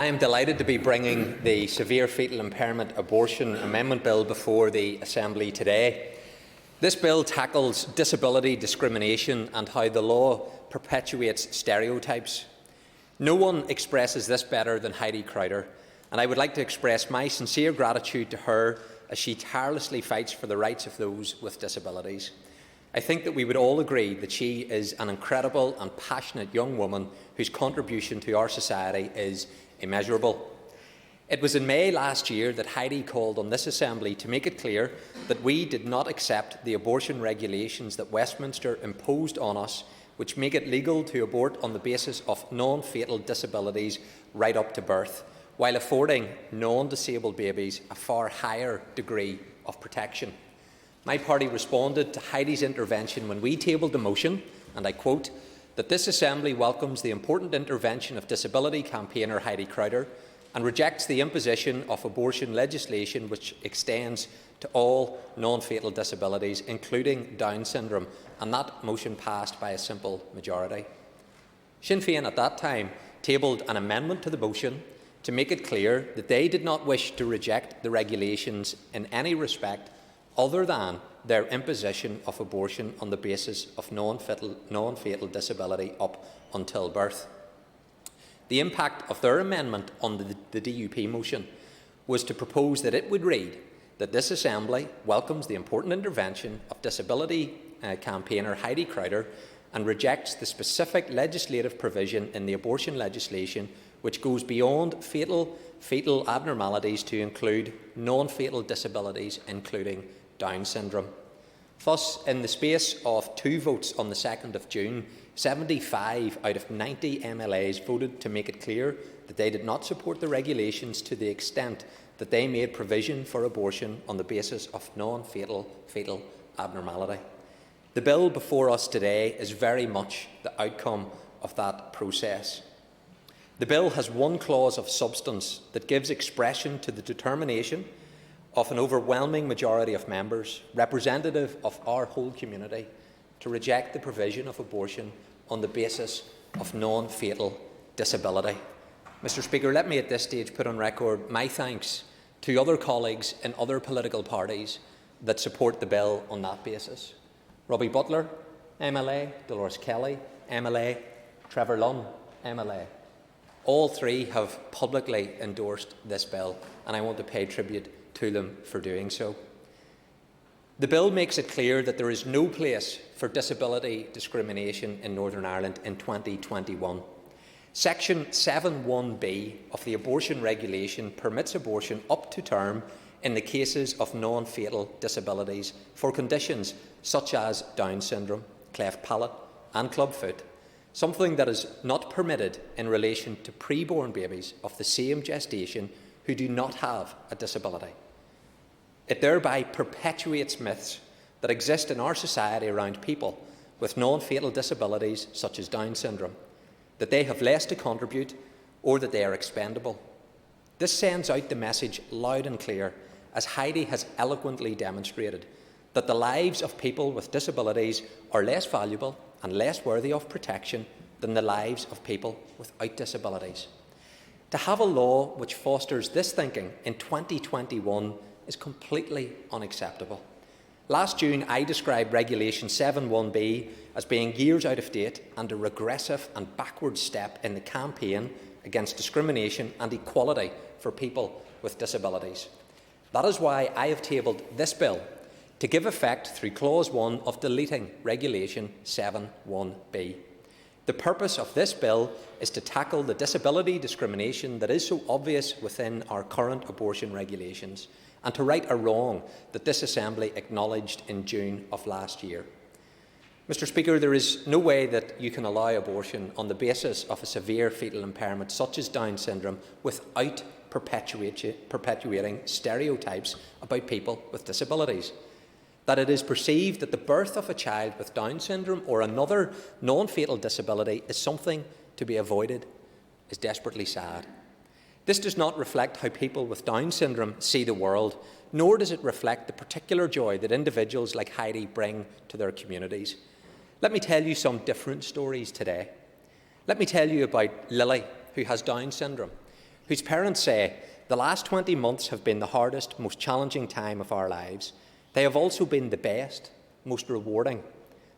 I am delighted to be bringing the Severe Fetal Imparament Abortion Amendment Bill before the Assembly today. This bill tackles disability discrimination and how the law perpetuates stereotypes. No one expresses this better than Heidi Crowder, and I would like to express my sincere gratitude to her as she tirelessly fights for the rights of those with disabilities. I think that we would all agree that she is an incredible and passionate young woman whose contribution to our society is immeasurable. It was in May last year that Heidi called on this Assembly to make it clear that we did not accept the abortion regulations that Westminster imposed on us, which make it legal to abort on the basis of non-fatal disabilities right up to birth, while affording non-disabled babies a far higher degree of protection. My party responded to Heidi's intervention when we tabled the motion, and I quote, that this Assembly welcomes the important intervention of disability campaigner Heidi Crowder and rejects the imposition of abortion legislation which extends to all non-fatal disabilities, including Down syndrome, and that motion passed by a simple majority. Sinn Féin at that time tabled an amendment to the motion to make it clear that they did not wish to reject the regulations in any respect other than their imposition of abortion on the basis of non-fatal disability up until birth. The impact of their amendment on the DUP motion was to propose that it would read that this Assembly welcomes the important intervention of disability campaigner Heidi Crowder and rejects the specific legislative provision in the abortion legislation which goes beyond fetal abnormalities to include non-fatal disabilities, including Down syndrome. Thus, in the space of 2 votes on the 2nd of June, 75 out of 90 MLAs voted to make it clear that they did not support the regulations to the extent that they made provision for abortion on the basis of non-fatal abnormality. The bill before us today is very much the outcome of that process. The bill has one clause of substance that gives expression to the determination of an overwhelming majority of members, representative of our whole community, to reject the provision of abortion on the basis of non-fatal disability. Mr. Speaker, let me at this stage put on record my thanks to other colleagues in other political parties that support the bill on that basis. Robbie Butler, MLA, Dolores Kelly, MLA, Trevor Lunn, MLA. All 3 have publicly endorsed this bill, and I want to pay tribute to them for doing so. The bill makes it clear that there is no place for disability discrimination in Northern Ireland in 2021. Section 7(1)(b) of the abortion regulation permits abortion up to term in the cases of non-fatal disabilities for conditions such as Down syndrome, cleft palate and clubfoot, something that is not permitted in relation to preborn babies of the same gestation who do not have a disability. It thereby perpetuates myths that exist in our society around people with non-fatal disabilities such as Down syndrome, that they have less to contribute or that they are expendable. This sends out the message loud and clear, as Heidi has eloquently demonstrated, that the lives of people with disabilities are less valuable and less worthy of protection than the lives of people without disabilities. To have a law which fosters this thinking in 2021 is completely unacceptable. Last June, I described Regulation 7(1)(b) as being years out of date and a regressive and backward step in the campaign against discrimination and equality for people with disabilities. That is why I have tabled this bill to give effect through Clause 1 of deleting Regulation 7(1)(b). The purpose of this bill is to tackle the disability discrimination that is so obvious within our current abortion regulations, and to right a wrong that this Assembly acknowledged in June of last year. Mr. Speaker, there is no way that you can allow abortion on the basis of a severe fetal impairment such as Down syndrome without perpetuating stereotypes about people with disabilities. That it is perceived that the birth of a child with Down syndrome or another non-fatal disability is something to be avoided is desperately sad. This does not reflect how people with Down syndrome see the world, nor does it reflect the particular joy that individuals like Heidi bring to their communities. Let me tell you some different stories today. Let me tell you about Lily, who has Down syndrome. whose parents say, "The last 20 months have been the hardest, most challenging time of our lives. They have also been the best, most rewarding,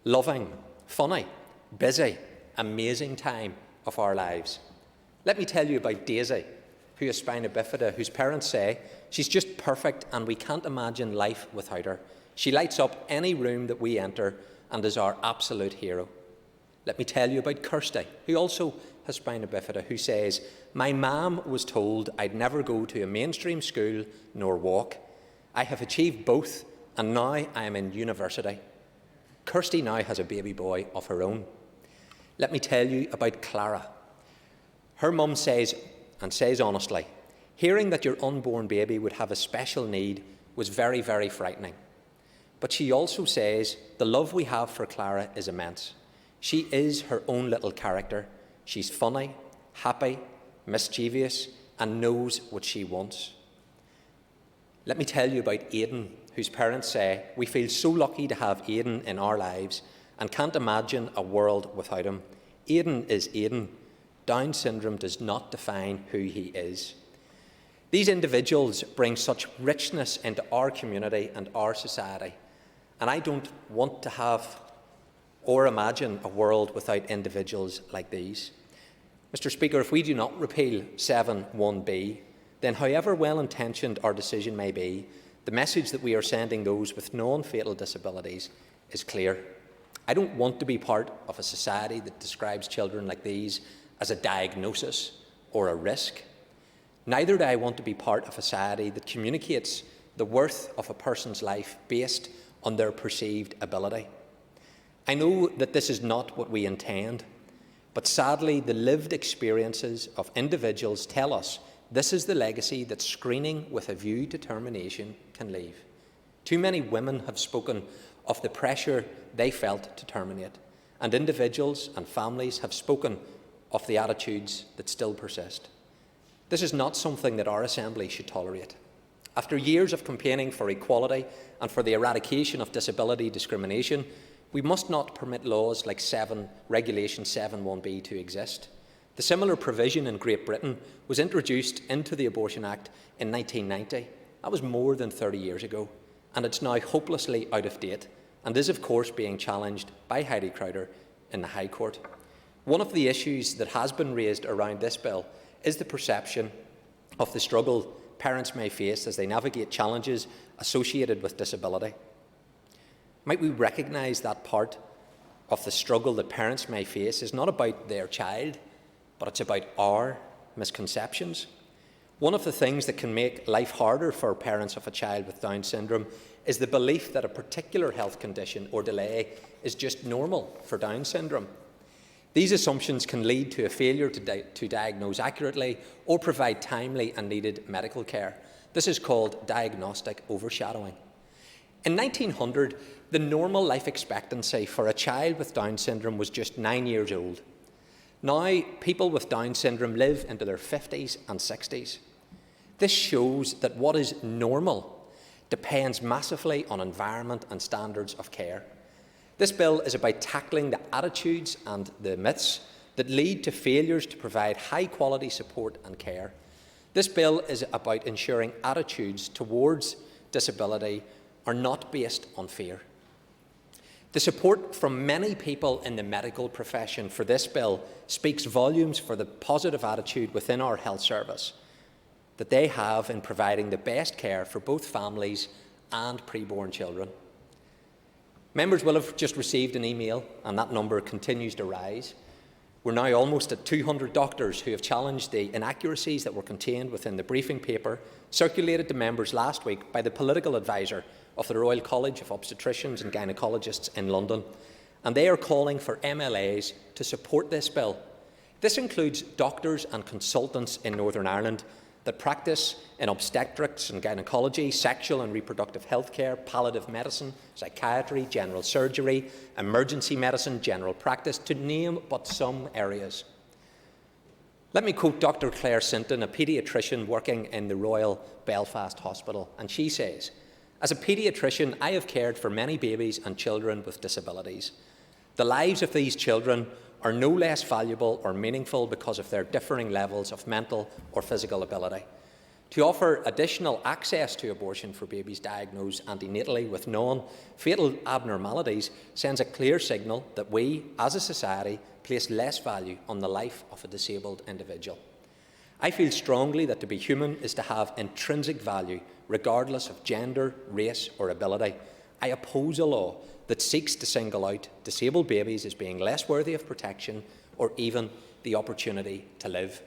loving, funny, busy, amazing time of our lives." Let me tell you about Daisy, who has spina bifida, whose parents say, "She's just perfect and we can't imagine life without her. She lights up any room that we enter and is our absolute hero." Let me tell you about Kirsty, who also has spina bifida, who says, "My mum was told I'd never go to a mainstream school nor walk. I have achieved both and now I am in university." Kirsty now has a baby boy of her own. Let me tell you about Clara. Her mum says, and says honestly, "Hearing that your unborn baby would have a special need was very, very frightening." But she also says, "The love we have for Clara is immense. She is her own little character. She's funny, happy, mischievous, and knows what she wants." Let me tell you about Aidan, whose parents say, "We feel so lucky to have Aidan in our lives and can't imagine a world without him. Aidan is Aidan. Down syndrome does not define who he is." These individuals bring such richness into our community and our society, and I don't want to have or imagine a world without individuals like these. Mr. Speaker, if we do not repeal 7(1)(b), then however well-intentioned our decision may be, the message that we are sending those with non-fatal disabilities is clear. I don't want to be part of a society that describes children like these as a diagnosis or a risk. Neither do I want to be part of a society that communicates the worth of a person's life based on their perceived ability. I know that this is not what we intend, but sadly the lived experiences of individuals tell us this is the legacy that screening with a view to termination can leave. Too many women have spoken of the pressure they felt to terminate, and individuals and families have spoken of the attitudes that still persist. This is not something that our Assembly should tolerate. After years of campaigning for equality and for the eradication of disability discrimination, we must not permit laws like Regulation 7(1)(b) to exist. The similar provision in Great Britain was introduced into the Abortion Act in 1990. That was more than 30 years ago, and it's now hopelessly out of date, and is of course being challenged by Heidi Crowder in the High Court. One of the issues that has been raised around this bill is the perception of the struggle parents may face as they navigate challenges associated with disability. Might we recognise that part of the struggle that parents may face is not about their child, but it's about our misconceptions? One of the things that can make life harder for parents of a child with Down syndrome is the belief that a particular health condition or delay is just normal for Down syndrome. These assumptions can lead to a failure to diagnose accurately or provide timely and needed medical care. This is called diagnostic overshadowing. In 1900, the normal life expectancy for a child with Down syndrome was just 9 years old. Now, people with Down syndrome live into their 50s and 60s. This shows that what is normal depends massively on environment and standards of care. This bill is about tackling the attitudes and the myths that lead to failures to provide high-quality support and care. This bill is about ensuring attitudes towards disability are not based on fear. The support from many people in the medical profession for this bill speaks volumes for the positive attitude within our health service that they have in providing the best care for both families and preborn children. Members will have just received an email, and that number continues to rise. We're now almost at 200 doctors who have challenged the inaccuracies that were contained within the briefing paper circulated to members last week by the political advisor of the Royal College of Obstetricians and Gynaecologists in London, and they are calling for MLAs to support this bill. This includes doctors and consultants in Northern Ireland that practice in obstetrics and gynaecology, sexual and reproductive health care, palliative medicine, psychiatry, general surgery, emergency medicine, general practice, to name but some areas. Let me quote Dr. Claire Sinton, a paediatrician working in the Royal Belfast Hospital, and she says, "As a paediatrician, I have cared for many babies and children with disabilities. The lives of these children are no less valuable or meaningful because of their differing levels of mental or physical ability. To offer additional access to abortion for babies diagnosed antenatally with non-fatal abnormalities sends a clear signal that we, as a society, place less value on the life of a disabled individual. I feel strongly that to be human is to have intrinsic value, regardless of gender, race or ability. I oppose a law that seeks to single out disabled babies as being less worthy of protection or even the opportunity to live.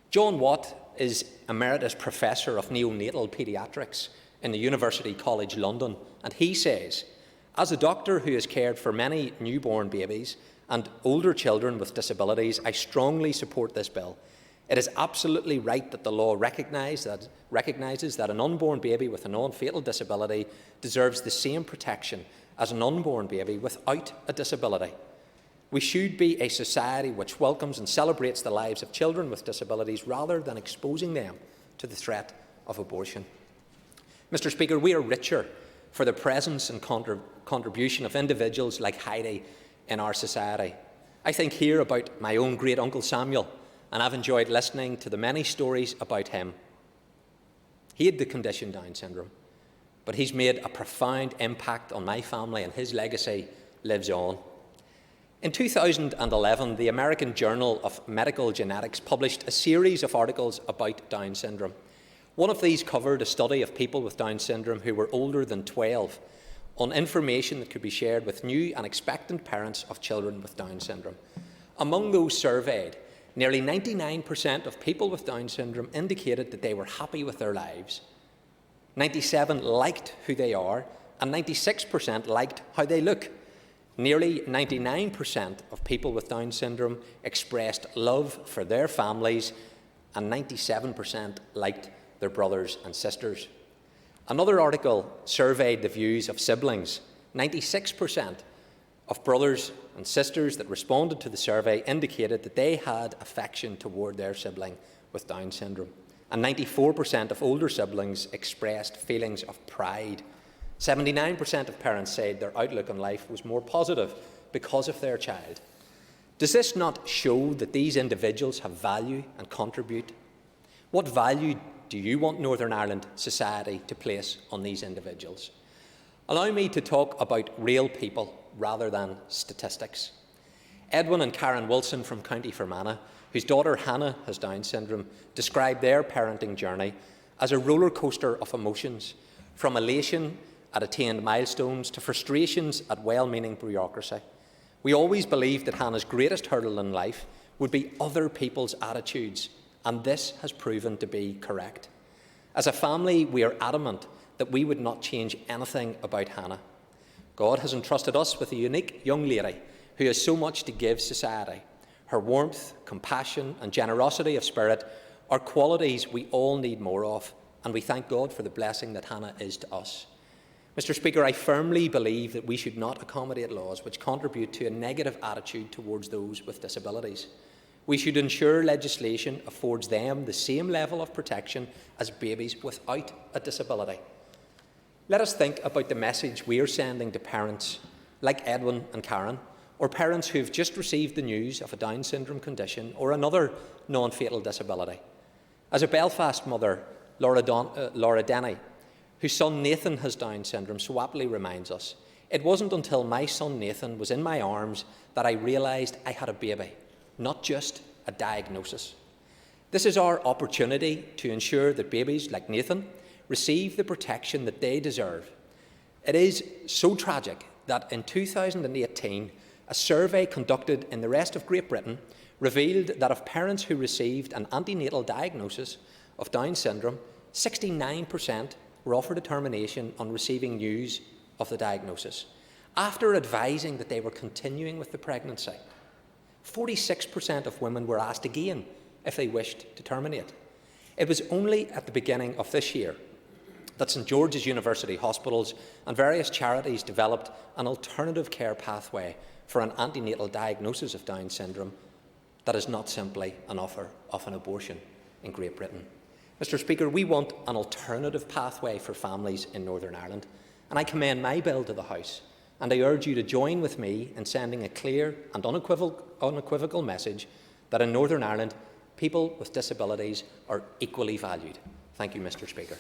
John Watt is Emeritus Professor of Neonatal Paediatrics in the University College London, and he says, "As a doctor who has cared for many newborn babies and older children with disabilities, I strongly support this bill. It is absolutely right that the law recognises that an unborn baby with a non-fatal disability deserves the same protection as an unborn baby without a disability. We should be a society which welcomes and celebrates the lives of children with disabilities rather than exposing them to the threat of abortion." Mr. Speaker, we are richer for the presence and contribution of individuals like Heidi in our society. I think here about my own great uncle Samuel, and I've enjoyed listening to the many stories about him. He had the condition Down syndrome, but he's made a profound impact on my family, and his legacy lives on. In 2011, the American Journal of Medical Genetics published a series of articles about Down syndrome. One of these covered a study of people with Down syndrome who were older than 12 on information that could be shared with new and expectant parents of children with Down syndrome. Among those surveyed, nearly 99% of people with Down syndrome indicated that they were happy with their lives. 97% liked who they are, and 96% liked how they look. Nearly 99% of people with Down syndrome expressed love for their families, and 97% liked their brothers and sisters. Another article surveyed the views of siblings. 96% of brothers and sisters that responded to the survey indicated that they had affection toward their sibling with Down syndrome, and 94% of older siblings expressed feelings of pride. 79% of parents said their outlook on life was more positive because of their child. Does this not show that these individuals have value and contribute? What value do you want Northern Ireland society to place on these individuals? Allow me to talk about real people rather than statistics. Edwin and Karen Wilson from County Fermanagh, whose daughter Hannah has Down syndrome, described their parenting journey as a roller coaster of emotions, from elation at attained milestones to frustrations at well-meaning bureaucracy. We always believed that Hannah's greatest hurdle in life would be other people's attitudes, and this has proven to be correct. As a family, we are adamant that we would not change anything about Hannah. God has entrusted us with a unique young lady who has so much to give society. Her warmth, compassion and generosity of spirit are qualities we all need more of, and we thank God for the blessing that Hannah is to us. Mr. Speaker, I firmly believe that we should not accommodate laws which contribute to a negative attitude towards those with disabilities. We should ensure legislation affords them the same level of protection as babies without a disability. Let us think about the message we are sending to parents like Edwin and Karen, or parents who have just received the news of a Down syndrome condition or another non-fatal disability. As a Belfast mother, Laura Denny, whose son Nathan has Down syndrome, so aptly reminds us, it wasn't until my son Nathan was in my arms that I realised I had a baby, not just a diagnosis. This is our opportunity to ensure that babies like Nathan receive the protection that they deserve. It is so tragic that in 2018, a survey conducted in the rest of Great Britain revealed that of parents who received an antenatal diagnosis of Down syndrome, 69% were offered a termination on receiving news of the diagnosis, after advising that they were continuing with the pregnancy. 46% of women were asked again if they wished to terminate. It was only at the beginning of this year that St George's University hospitals and various charities developed an alternative care pathway for an antenatal diagnosis of Down syndrome that is not simply an offer of an abortion in Great Britain. Mr. Speaker, we want an alternative pathway for families in Northern Ireland, and I commend my bill to the House and I urge you to join with me in sending a clear and unequivocal message that in Northern Ireland, people with disabilities are equally valued. Thank you, Mr. Speaker.